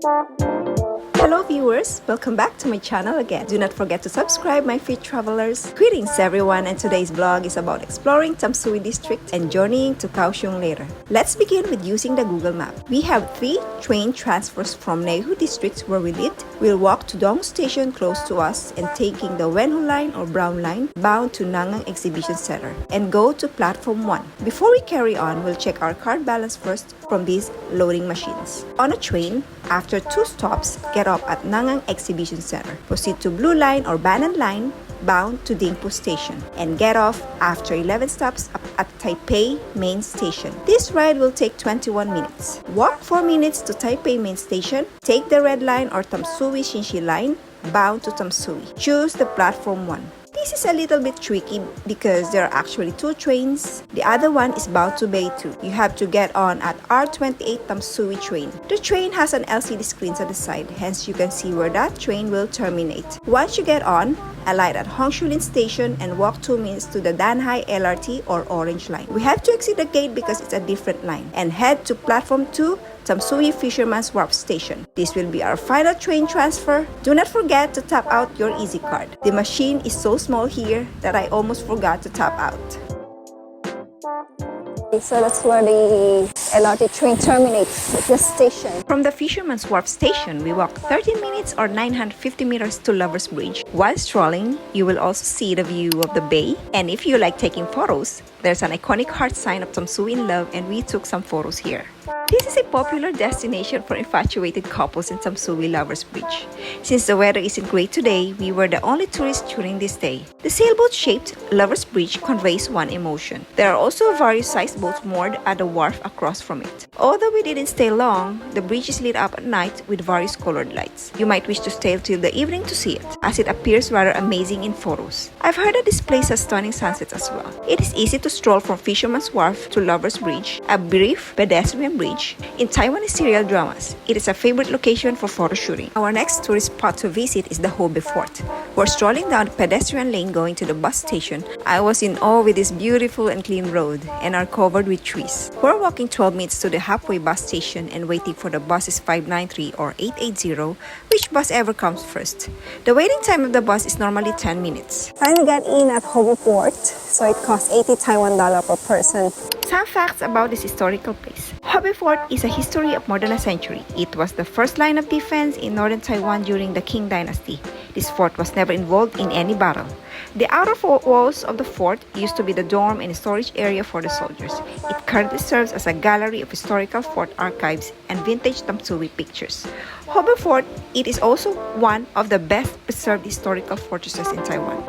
Hello viewers, welcome back to my channel again. Do not forget to subscribe, my free travelers. Greetings everyone, and today's vlog is about exploring Tamsui district and journeying to Kaohsiung later. Let's begin with using the Google map. We have 3 train transfers from Neihu district where we lived. We'll walk to Dong station close to us and taking the Wenhu line or Brown line bound to Nangang Exhibition Center and go to platform 1. Before we carry on, we'll check our card balance first from these loading machines. On a train, after 2 stops, get off at Nangang Exhibition Center. Proceed to Blue Line or Banan Line bound to Dingpu Station and get off after 11 stops at Taipei Main Station. This ride will take 21 minutes. Walk 4 minutes to Taipei Main Station. Take the Red Line or Tamsui Shinshi Line bound to Tamsui. Choose the platform 1. This is a little bit tricky because there are actually 2 trains. The other one is bound to Bay 2. You have to get on at R28 Tamsui train. The train has an LCD screen on the side, hence you can see where that train will terminate. Once you get on, alight at Hongshulin Station and walk 2 minutes to the Danhai LRT or Orange Line. We have to exit the gate because it's a different line and head to platform 2, Tamsui Fisherman's Wharf Station. This will be our final train transfer. Do not forget to tap out your Easy Card. The machine is so small here that I almost forgot to tap out. So that's where the LRT train terminates, at this station. From the Fisherman's Wharf Station, we walk 13 minutes or 950 meters to Lover's Bridge. While strolling, you will also see the view of the bay. And if you like taking photos, there's an iconic heart sign of Tamsui in love, and we took some photos here. This is a popular destination for infatuated couples in Tamsui Lover's Bridge. Since the weather isn't great today, we were the only tourists during this day. The sailboat-shaped Lover's Bridge conveys one emotion. There are also various sized boats moored at the wharf across from it. Although we didn't stay long, the bridge is lit up at night with various colored lights. You might wish to stay till the evening to see it, as it appears rather amazing in photos. I've heard that this place has stunning sunsets as well. It is easy to stroll from Fisherman's Wharf to Lover's Bridge, a brief pedestrian bridge. In Taiwanese serial dramas, it is a favorite location for photo shooting. Our next tourist spot to visit is the Hob Fort. We're strolling down the pedestrian lane going to the bus station. I was in awe with this beautiful and clean road and are covered with trees. We're walking 12 minutes to the halfway bus station and waiting for the buses 593 or 880, which bus ever comes first. The waiting time of the bus is normally 10 minutes. Finally got in at Hob Fort, so it costs 80 Taiwan dollar per person. Some facts about this historical place. Hob Fort is a history of more than a century. It was the first line of defense in northern Taiwan during the Qing dynasty. This fort was never involved in any battle. The outer walls of the fort used to be the dorm and storage area for the soldiers. It currently serves as a gallery of historical fort archives and vintage Tamsui pictures. Hob Fort, it is also one of the best preserved historical fortresses in Taiwan.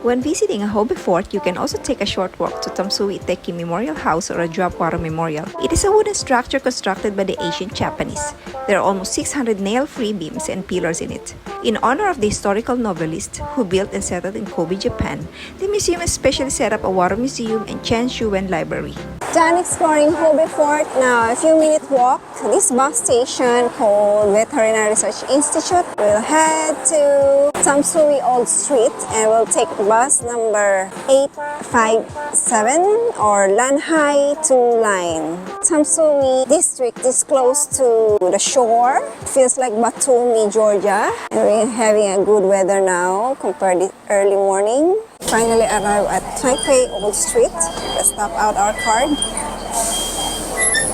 When visiting a Hob Fort, you can also take a short walk to Tamsui Iteki Memorial House or a drop water memorial. It is a wooden structure constructed by the ancient Japanese. There are almost 600 nail-free beams and pillars in it. In honor of the historical novelist who built and settled in Kobe, Japan, the museum especially set up a water museum and Chen Shuwen Library. Done exploring Hob Fort. Now, a few minute walk to this bus station called Veterinary Research Institute. We'll head to Tamsui Old Street and we'll take bus number 857 or Lanhai 2 line. Tamsui district is close to the shore. It feels like Batumi, Georgia. And we're having a good weather now compared to early morning. Finally arrived at Taipei Old Street. Let's tap out our card.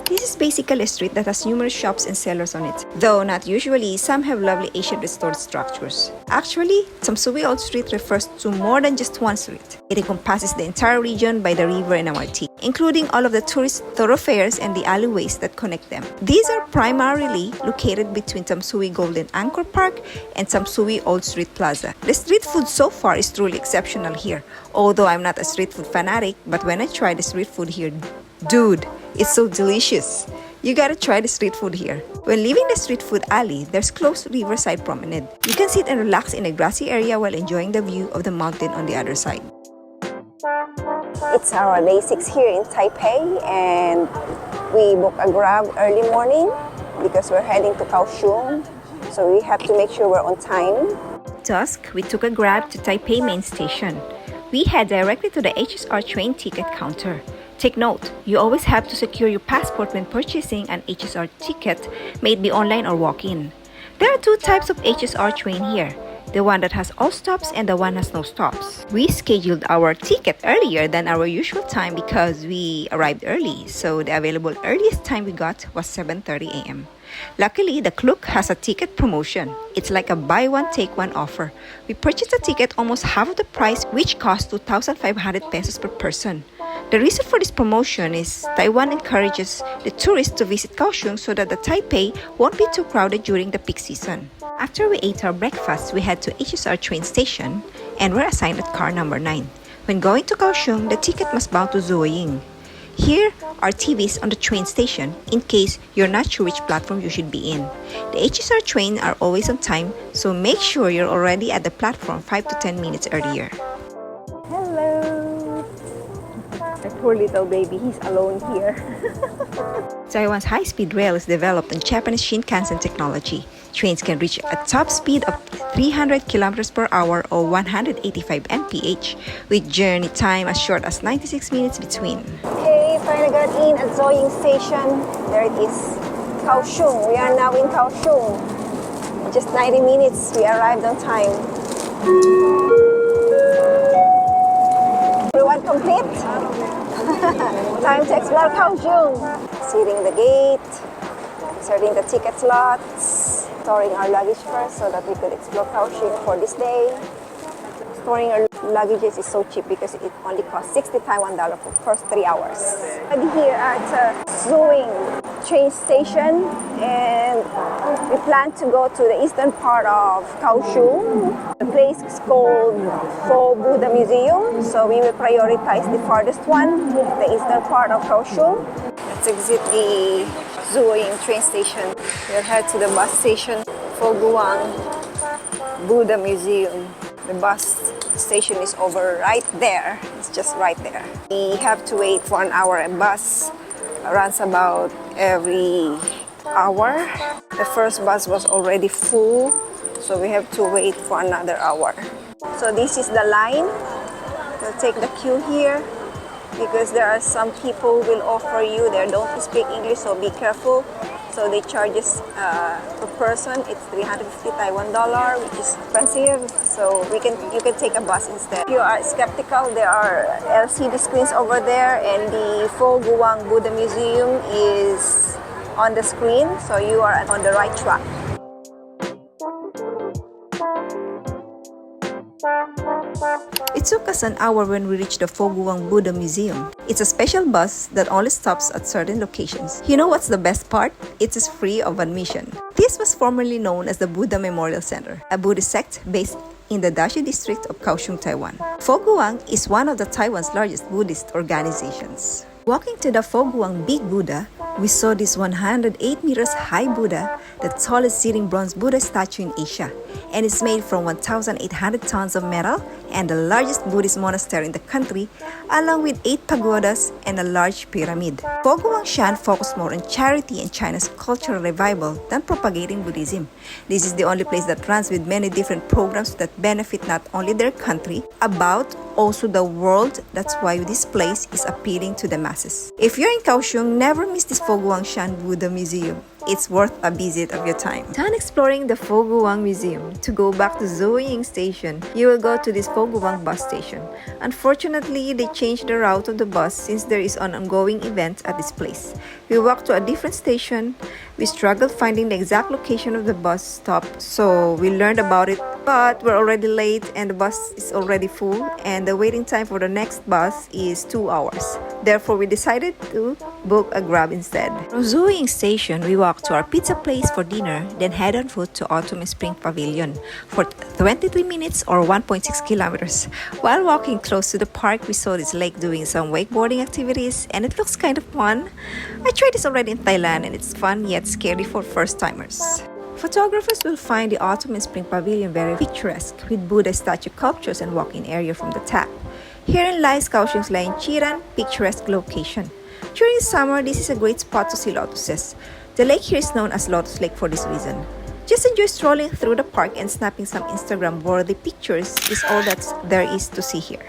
This is basically a street that has numerous shops and sellers on it. Though not usually, some have lovely Asian restored structures. Actually, Tamsui Old Street refers to more than just one street. It encompasses the entire region by the river and MRT, including all of the tourist thoroughfares and the alleyways that connect them. These are primarily located between Tamsui Golden Anchor Park and Tamsui Old Street Plaza. The street food so far is truly exceptional here. Although I'm not a street food fanatic, but when I try the street food here, dude, it's so delicious. You gotta try the street food here. When leaving the street food alley, there's close riverside promenade. You can sit and relax in a grassy area while enjoying the view of the mountain on the other side. It's our day 6 here in Taipei and we booked a Grab early morning because we're heading to Kaohsiung. So we have to make sure we're on time. Dusk, we took a Grab to Taipei Main Station. We head directly to the HSR train ticket counter. Take note, you always have to secure your passport when purchasing an HSR ticket, may it be online or walk-in. There are two types of HSR train here, the one that has all stops and the one has no stops. We scheduled our ticket earlier than our usual time because we arrived early, so the available earliest time we got was 7:30 a.m. Luckily, the Klook has a ticket promotion. It's like a buy one take one offer. We purchased a ticket almost half of the price, which cost 2,500 pesos per person. The reason for this promotion is Taiwan encourages the tourists to visit Kaohsiung so that the Taipei won't be too crowded during the peak season. After we ate our breakfast, we head to HSR train station and were assigned at car number 9. When going to Kaohsiung, the ticket must bound to Foguang. Here are TVs on the train station in case you're not sure which platform you should be in. The HSR train are always on time, so make sure you're already at the platform 5 to 10 minutes earlier. Hello! My poor little baby, he's alone here. Taiwan's high-speed rail is developed on Japanese Shinkansen technology. Trains can reach a top speed of 300 kilometers per hour or 185 mph, with journey time as short as 96 minutes between. Okay, finally got in at Xoxoxoxoxo station. There it is, Kaohsiung. We are now in Kaohsiung. Just 90 minutes, we arrived on time. Everyone complete? Time to explore Kaohsiung. Sealing the gate, serving the ticket slots, storing our luggage first so that we could explore Kaohsiung for this day. Storing our luggages is so cheap because it only costs 60 Taiwan dollar for first 3 hours. I'm here at Foguang train station and we plan to go to the eastern part of Kaohsiung. The place is called Hob Fort Museum, so we will prioritize the farthest one, the eastern part of Kaohsiung. Let's exit the Foguang train station. We'll head to the bus station, Foguang Buddha Museum. The bus station is over right there. It's just right there. We have to wait for an hour. A bus runs about every hour. The first bus was already full, so we have to wait for another hour. So this is the line. We'll take the queue here because there are some people will offer you, they don't speak English, so be careful. So they charge us per person. It's 350 Taiwan dollar, which is expensive. So you can take a bus instead. If you are skeptical, there are LCD screens over there, and the Foguang Buddha Museum is on the screen. So you are on the right track. It took us an hour when we reached the Foguang Buddha Museum. It's a special bus that only stops at certain locations. You know what's the best part? It is free of admission. This was formerly known as the Buddha Memorial Center, a Buddhist sect based in the Dashi district of Kaohsiung, Taiwan. Foguang is one of the Taiwan's largest Buddhist organizations. Walking to the Foguang Big Buddha, we saw this 108 meters high Buddha, the tallest sitting bronze Buddha statue in Asia, and is made from 1,800 tons of metal and the largest Buddhist monastery in the country, along with 8 pagodas and a large pyramid. Foguang Shan focused more on charity and China's cultural revival than propagating Buddhism. This is the only place that runs with many different programs that benefit not only their country, but also the world. That's why this place is appealing to the masses. If you're in Kaohsiung, never miss this Foguang Shan Buddha Museum. It's worth a visit of your time. Done exploring the Foguang Museum. To go back to Xoxoxoxoxo station, you will go to this Foguang bus station. Unfortunately, they changed the route of the bus since there is an ongoing event at this place. We walked to a different station. We struggled finding the exact location of the bus stop, so we learned about it, but we're already late and the bus is already full, and the waiting time for the next bus is 2 hours. Therefore, we decided to book a Grab instead. From Foguang station, we walked to our pizza place for dinner, then head on foot to Autumn and Spring Pavilion for 23 minutes or 1.6 kilometers. While walking close to the park, we saw this lake doing some wakeboarding activities, and it looks kind of fun. I tried this already in Thailand, and it's fun yet scary for first-timers. Photographers will find the Autumn and Spring Pavilion very picturesque, with Buddha statue sculptures and walk-in area from the top. Herein lies Kaohsiung's Lain Chiran, picturesque location. During summer, this is a great spot to see lotuses. The lake here is known as Lotus Lake for this reason. Just enjoy strolling through the park and snapping some Instagram-worthy pictures is all that there is to see here.